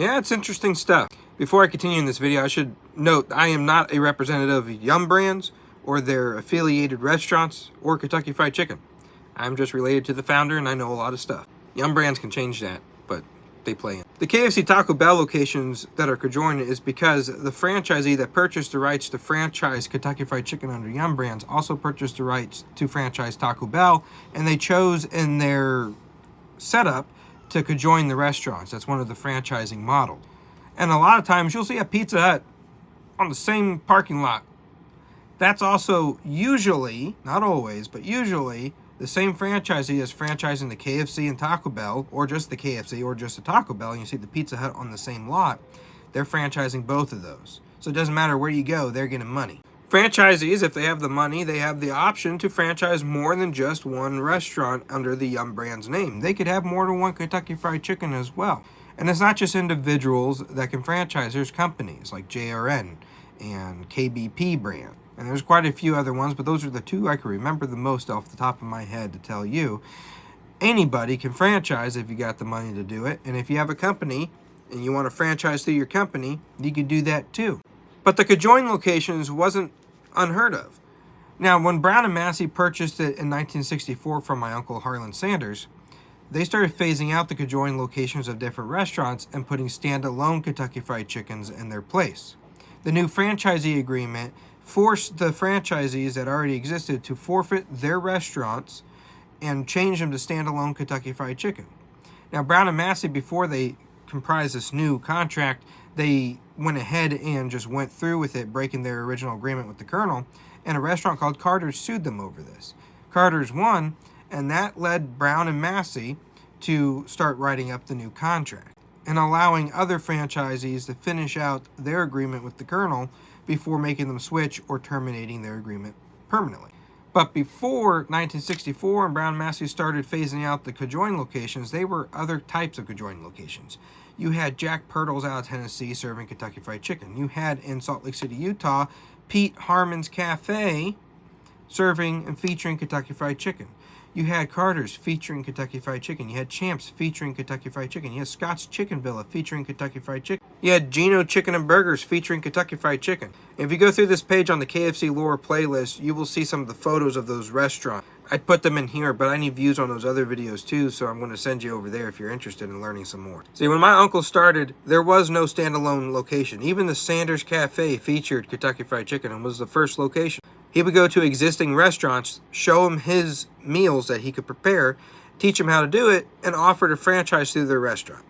Yeah, it's interesting stuff. Before I continue in this video, I should note I am not a representative of Yum Brands or their affiliated restaurants or Kentucky Fried Chicken. I'm just related to the founder and I know a lot of stuff. Yum Brands can change that, but they play in. The KFC Taco Bell locations that are conjoined is because the franchisee that purchased the rights to franchise Kentucky Fried Chicken under Yum Brands also purchased the rights to franchise Taco Bell, and they chose in their setup to conjoin the restaurants. That's one of the franchising models. And a lot of times you'll see a Pizza Hut on the same parking lot. That's also usually, not always, but usually the same franchisee is franchising the KFC and Taco Bell, or just the KFC, or just the Taco Bell, and you see the Pizza Hut on the same lot. They're franchising both of those. So it doesn't matter where you go, they're getting money. Franchisees, if they have the money, they have the option to franchise more than just one restaurant under the Yum Brands name. They could have more than one Kentucky Fried Chicken as well. And it's not just individuals that can franchise. There's companies like JRN and KBP brand. And there's quite a few other ones, but those are the two I can remember the most off the top of my head to tell you. Anybody can franchise if you got the money to do it. And if you have a company and you want to franchise through your company, you can do that too. But the conjoined locations wasn't unheard of. Now, when Brown and Massey purchased it in 1964 from my uncle Harlan Sanders, they started phasing out the conjoined locations of different restaurants and putting standalone Kentucky Fried Chickens in their place. The new franchisee agreement forced the franchisees that already existed to forfeit their restaurants and change them to standalone Kentucky Fried Chicken. Now, Brown and Massey, before they comprised this new contract, they went ahead and just went through with it, breaking their original agreement with the Colonel, and a restaurant called Carter's sued them over this. Carter's won, and that led Brown and Massey to start writing up the new contract and allowing other franchisees to finish out their agreement with the Colonel before making them switch or terminating their agreement permanently. But before 1964 and Brown and Massey started phasing out the conjoined locations, they were other types of conjoined locations. You had Jack Pirtle's out of Tennessee serving Kentucky Fried Chicken. You had in Salt Lake City, Utah, Pete Harmon's Cafe serving and featuring Kentucky Fried Chicken. You had Carter's featuring Kentucky Fried Chicken. You had Champs featuring Kentucky Fried Chicken. You had Scott's Chicken Villa featuring Kentucky Fried Chicken. You had Gino Chicken and Burgers featuring Kentucky Fried Chicken. If you go through this page on the KFC Lore playlist, you will see some of the photos of those restaurants. I'd put them in here, but I need views on those other videos too, so I'm going to send you over there if you're interested in learning some more. See, when my uncle started, there was no standalone location. Even the Sanders Cafe featured Kentucky Fried Chicken and was the first location. He would go to existing restaurants, show them his meals that he could prepare, teach them how to do it, and offer to franchise through their restaurant.